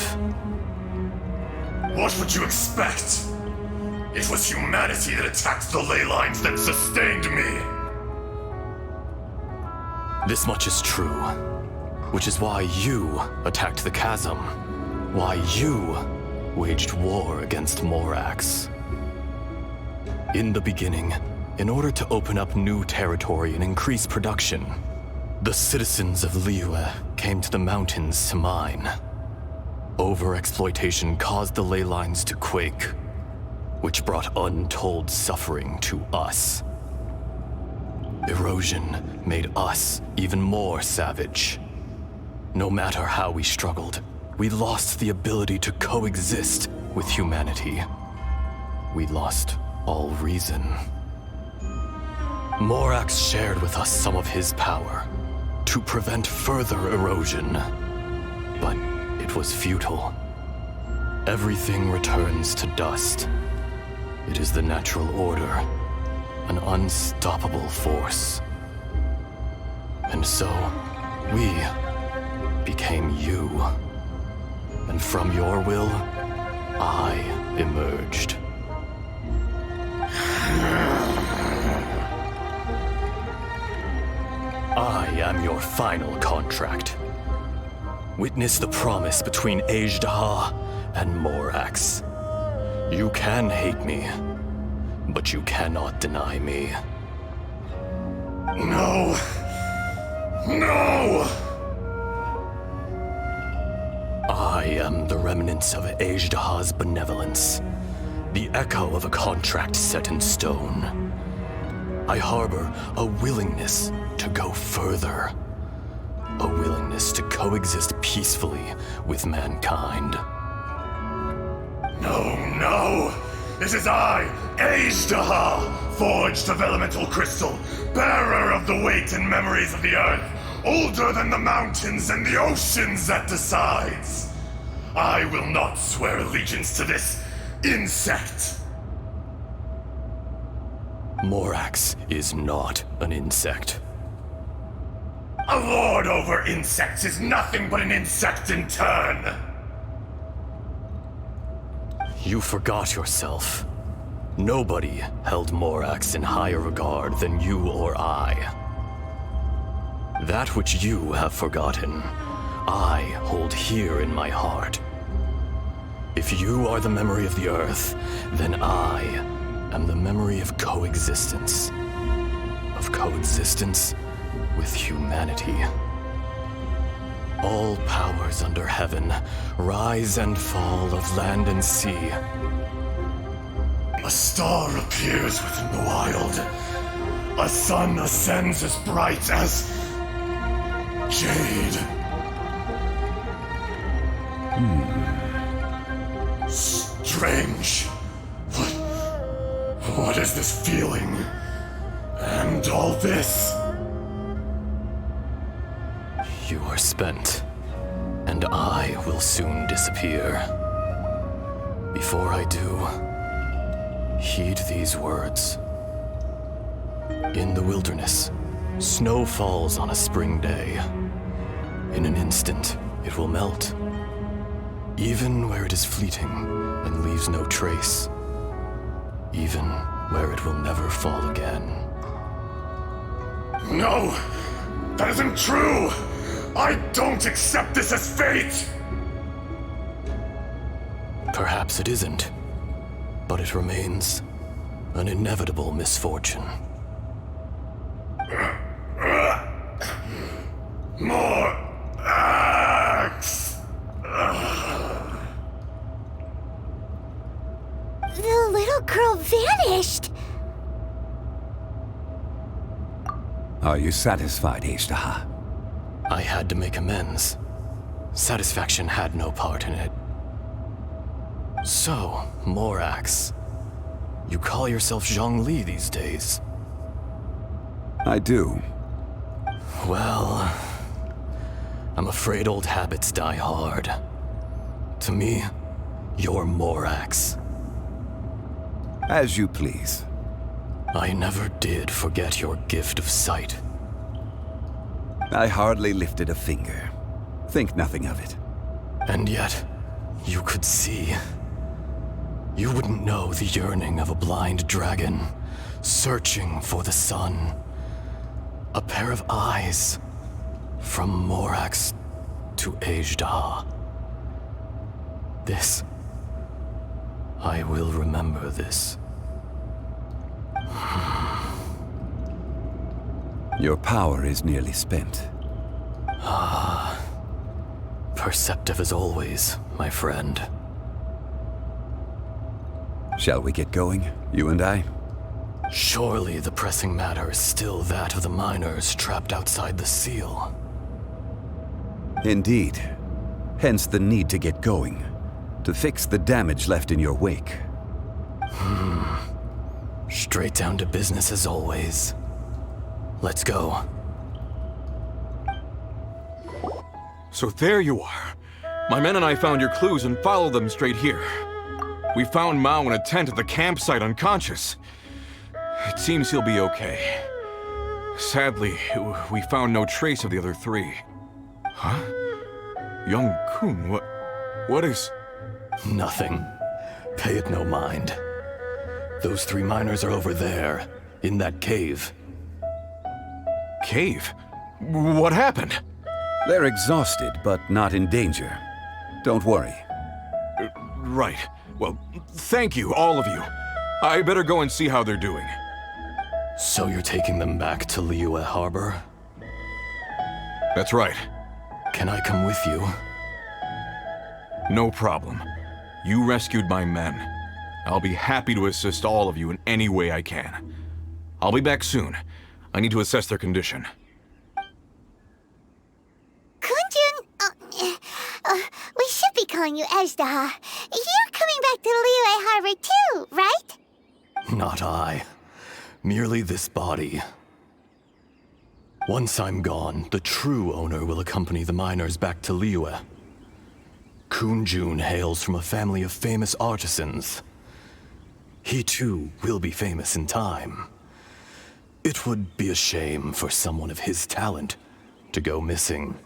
What would you expect? It was humanity that attacked the ley lines that sustained me. This much is true, which is why you attacked the chasm, why you waged war against Morax. In the beginning, in order to open up new territory and increase production, the citizens of Liyue came to the mountains to mine. Overexploitation caused the ley lines to quake, which brought untold suffering to us. Erosion made us even more savage. No matter how we struggled, we lost the ability to coexist with humanity. We lost all reason. Morax shared with us some of his power to prevent further erosion, but it was futile. Everything returns to dust. It is the natural order, an unstoppable force. And so, we became you. And from your will, I emerged. I am your final contract. Witness the promise between Azhdaha and Morax. You can hate me, but you cannot deny me. No! No! I am the remnants of Azhdaha's benevolence, the echo of a contract set in stone. I harbor a willingness to go further, a willingness to coexist peacefully with mankind. No, no! This is I, Azhdaha, forged of elemental crystal, bearer of the weight and memories of the earth, older than the mountains and the oceans that decides. I will not swear allegiance to this insect. Morax is not an insect. A lord over insects is nothing but an insect in turn. You forgot yourself. Nobody held Morax in higher regard than you or I. That which you have forgotten, I hold here in my heart. If you are the memory of the earth, then I am the memory of coexistence. Of coexistence with humanity. All powers under heaven, rise and fall of land and sea. A star appears within the wild. A sun ascends as bright as jade. Strange. What is this feeling? And all this? You are spent, and I will soon disappear. Before I do, heed these words. In the wilderness, snow falls on a spring day. In an instant, it will melt, even where it is fleeting and leaves no trace, even where it will never fall again. No! That isn't true! I don't accept this as fate! Perhaps it isn't, but it remains an inevitable misfortune. More axe! The little girl vanished! Are you satisfied, Azhdaha? I had to make amends. Satisfaction had no part in it. So, Morax, you call yourself Zhongli these days? I do. Well, I'm afraid old habits die hard. To me, you're Morax. As you please. I never did forget your gift of sight. I hardly lifted a finger. Think nothing of it. And yet, you could see. You wouldn't know the yearning of a blind dragon, searching for the sun. A pair of eyes, from Morax to Azhdaha. This, I will remember this. Your power is nearly spent. Perceptive as always, my friend. Shall we get going, you and I? Surely the pressing matter is still that of the miners trapped outside the seal. Indeed. Hence the need to get going. To fix the damage left in your wake. Straight down to business as always. Let's go. So there you are. My men and I found your clues and followed them straight here. We found Mao in a tent at the campsite unconscious. It seems he'll be okay. Sadly, we found no trace of the other three. Huh? Young Kun, what is... Nothing. Pay it no mind. Those 3 miners are over there, in that cave. Cave? What happened? They're exhausted, but not in danger. Don't worry. Right. Well, thank you, all of you. I better go and see how they're doing. So you're taking them back to Liyue Harbor? That's right. Can I come with you? No problem. You rescued my men. I'll be happy to assist all of you in any way I can. I'll be back soon. I need to assess their condition. Kunjun, we should be calling you Ezda. You're coming back to Liyue Harbor too, right? Not I. Merely this body. Once I'm gone, the true owner will accompany the miners back to Liyue. Kunjun hails from a family of famous artisans. He too will be famous in time. It would be a shame for someone of his talent to go missing.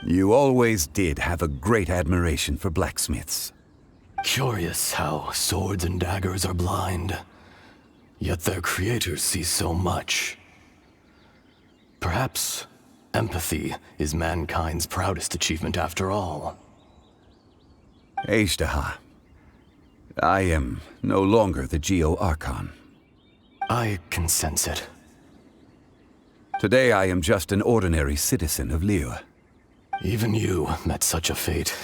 You always did have a great admiration for blacksmiths. Curious how swords and daggers are blind, yet their creators see so much. Perhaps empathy is mankind's proudest achievement after all. Ezda, I am no longer the Geo-Archon. I can sense it. Today I am just an ordinary citizen of Liyue. Even you met such a fate.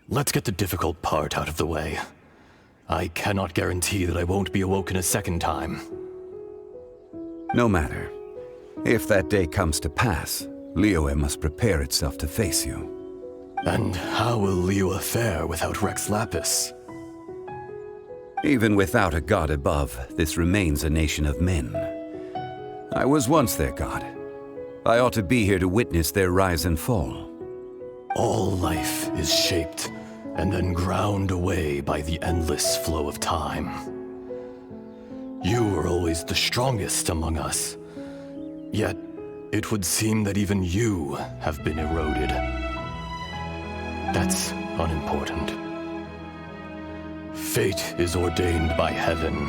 Let's get the difficult part out of the way. I cannot guarantee that I won't be awoken a second time. No matter. If that day comes to pass, Liyue must prepare itself to face you. And how will Liyue fare without Rex Lapis? Even without a god above, this remains a nation of men. I was once their god. I ought to be here to witness their rise and fall. All life is shaped and then ground away by the endless flow of time. You were always the strongest among us, yet it would seem that even you have been eroded. That's unimportant. Fate is ordained by heaven.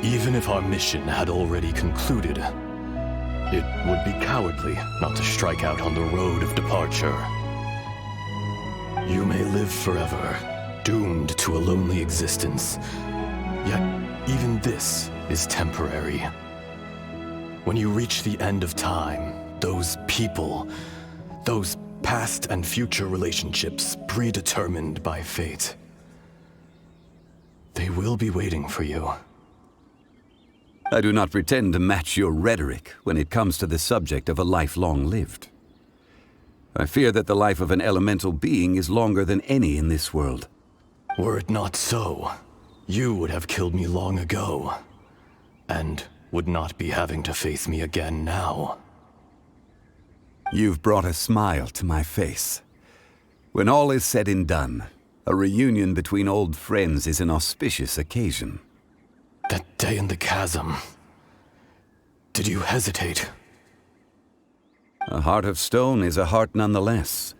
Even if our mission had already concluded, it would be cowardly not to strike out on the road of departure. You may live forever, doomed to a lonely existence. Yet, even this is temporary. When you reach the end of time, those people, those past and future relationships predetermined by fate, they will be waiting for you. I do not pretend to match your rhetoric when it comes to the subject of a life long lived. I fear that the life of an elemental being is longer than any in this world. Were it not so, you would have killed me long ago, and would not be having to face me again now. You've brought a smile to my face. When all is said and done, a reunion between old friends is an auspicious occasion. That day in the chasm, did you hesitate? A heart of stone is a heart nonetheless.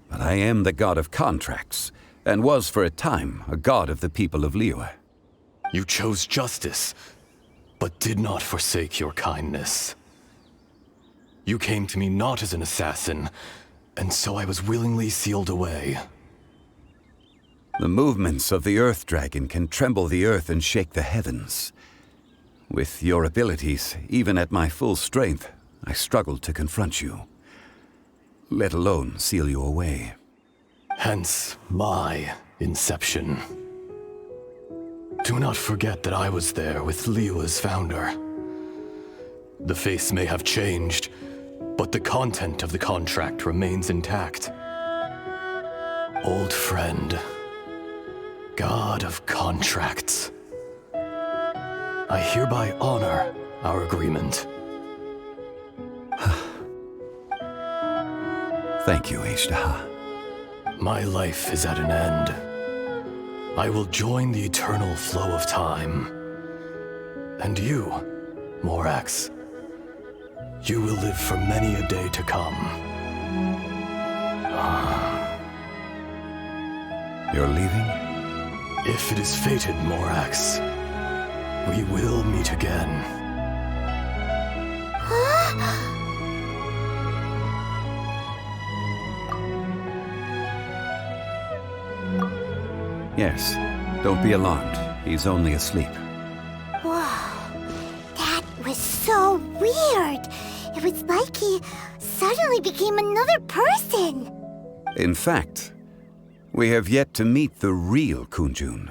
But I am the god of contracts, and was for a time a god of the people of Liyue. You chose justice, but did not forsake your kindness. You came to me not as an assassin, and so I was willingly sealed away. The movements of the Earth Dragon can tremble the earth and shake the heavens. With your abilities, even at my full strength, I struggled to confront you, let alone seal you away. Hence my inception. Do not forget that I was there with Liyue's founder. The face may have changed, but the content of the contract remains intact. Old friend, god of contracts, I hereby honor our agreement. Thank you, Ezda. My life is at an end. I will join the eternal flow of time. And you, Morax, you will live for many a day to come. You're leaving? If it is fated, Morax, we will meet again. Yes. Don't be alarmed. He's only asleep. Whoa. That was so weird. It was like he suddenly became another person. In fact, we have yet to meet the real Kunjun.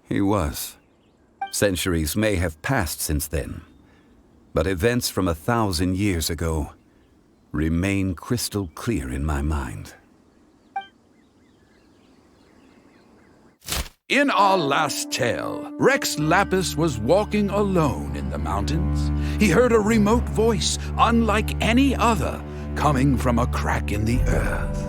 He was. Centuries may have passed since then, but events from 1,000 years ago remain crystal clear in my mind. In our last tale, Rex Lapis was walking alone in the mountains. He heard a remote voice, unlike any other, coming from a crack in the earth.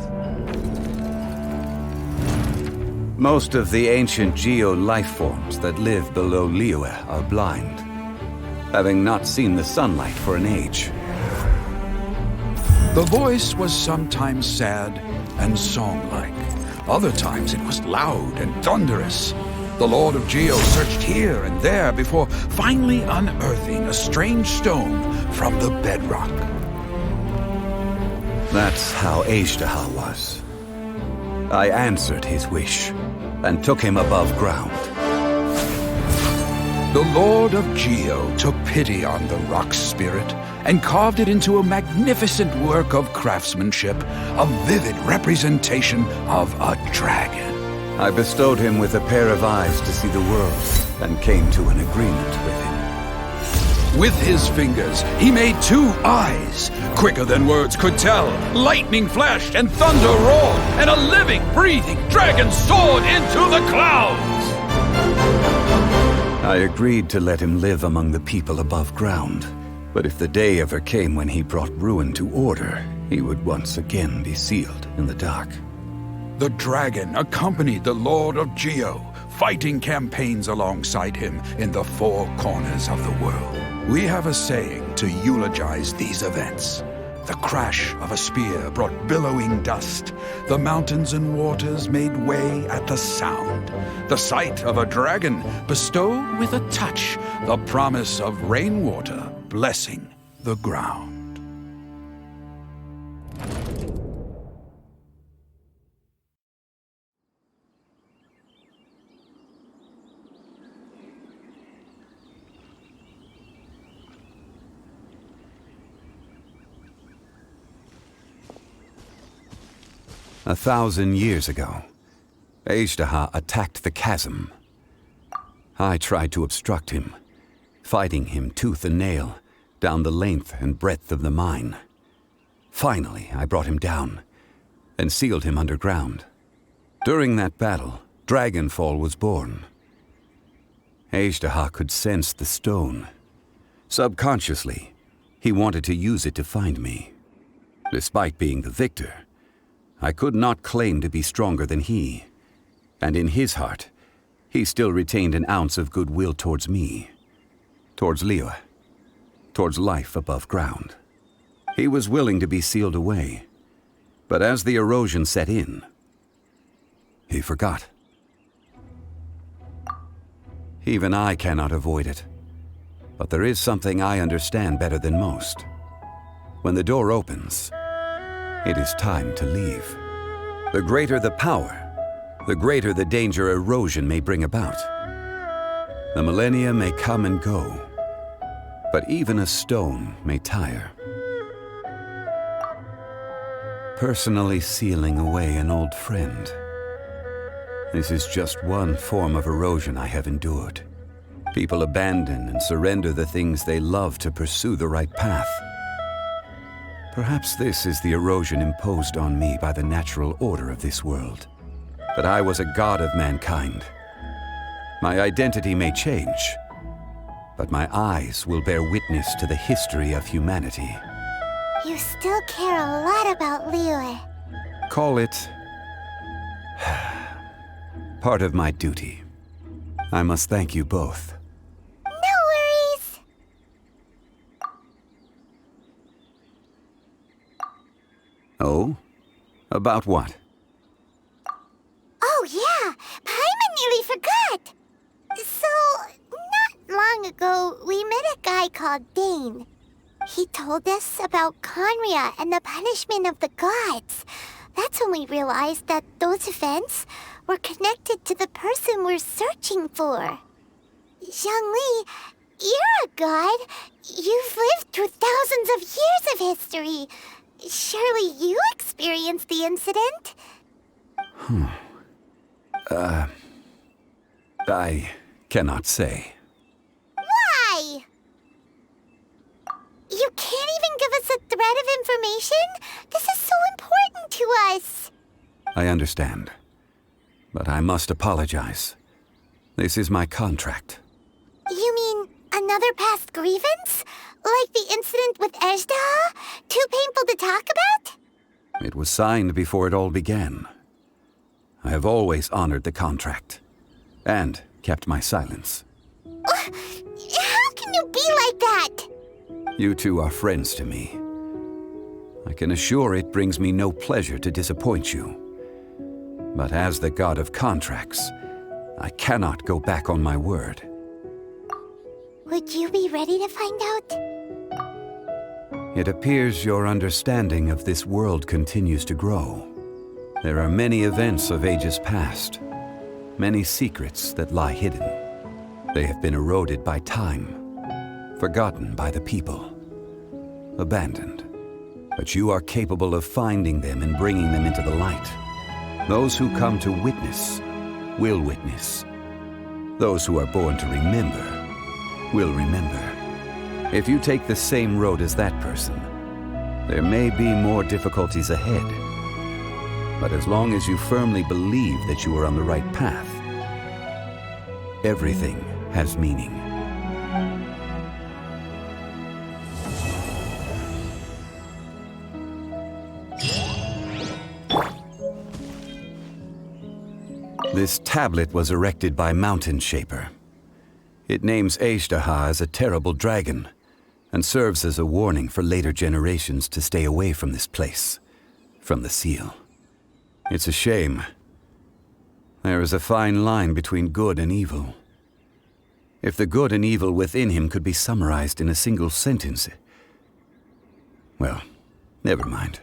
Most of the ancient geo life forms that live below Liyue are blind, having not seen the sunlight for an age. The voice was sometimes sad and song-like. Other times it was loud and thunderous. The Lord of Geo searched here and there before finally unearthing a strange stone from the bedrock. That's how Azhdaha was. I answered his wish and took him above ground. The Lord of Geo took pity on the rock spirit and carved it into a magnificent work of craftsmanship, a vivid representation of a dragon. I bestowed him with a pair of eyes to see the world and came to an agreement with him. With his fingers, he made 2 eyes. Quicker than words could tell, lightning flashed and thunder roared, and a living, breathing dragon soared into the clouds. I agreed to let him live among the people above ground. But if the day ever came when he brought ruin to order, he would once again be sealed in the dark. The dragon accompanied the Lord of Geo, fighting campaigns alongside him in the 4 corners of the world. We have a saying to eulogize these events. The crash of a spear brought billowing dust. The mountains and waters made way at the sound. The sight of a dragon bestowed with a touch the promise of rainwater blessing the ground. A 1,000 years ago, Azhdaha attacked the chasm. I tried to obstruct him, fighting him tooth and nail down the length and breadth of the mine. Finally, I brought him down and sealed him underground. During that battle, Dragonfall was born. Azhdaha could sense the stone. Subconsciously, he wanted to use it to find me. Despite being the victor, I could not claim to be stronger than he, and in his heart, he still retained an ounce of goodwill towards me, towards Liyue, towards life above ground. He was willing to be sealed away, but as the erosion set in, he forgot. Even I cannot avoid it, but there is something I understand better than most. When the door opens, it is time to leave. The greater the power, the greater the danger erosion may bring about. The millennia may come and go, but even a stone may tire. Personally sealing away an old friend. This is just one form of erosion I have endured. People abandon and surrender the things they love to pursue the right path. Perhaps this is the erosion imposed on me by the natural order of this world. But I was a god of mankind. My identity may change, but my eyes will bear witness to the history of humanity. You still care a lot about Liyue. Call it part of my duty. I must thank you both. No worries. Oh? About what? Oh yeah, Paimon nearly forgot. So, not long ago, we met a guy called Dane. He told us about Conria and the punishment of the gods. That's when we realized that those events were connected to the person we're searching for. Zhongli, you're a god. You've lived through thousands of years of history. Surely you experienced the incident? I cannot say. Why? You can't even give us a thread of information? This is so important to us. I understand. But I must apologize. This is my contract. You mean another past grievance? Like the incident with Ejda? Too painful to talk about? It was signed before it all began. I have always honored the contract. And kept my silence. How can you be like that? You two are friends to me. I can assure it brings me no pleasure to disappoint you. But as the god of contracts, I cannot go back on my word. Would you be ready to find out? It appears your understanding of this world continues to grow. There are many events of ages past, many secrets that lie hidden. They have been eroded by time, forgotten by the people, abandoned. But you are capable of finding them and bringing them into the light. Those who come to witness will witness. Those who are born to remember will remember. If you take the same road as that person, there may be more difficulties ahead. But as long as you firmly believe that you are on the right path, everything has meaning. This tablet was erected by Mountain Shaper. It names Ejdaha as a terrible dragon, and serves as a warning for later generations to stay away from this place, from the seal. It's a shame. There is a fine line between good and evil. If the good and evil within him could be summarized in a single sentence... Well, never mind.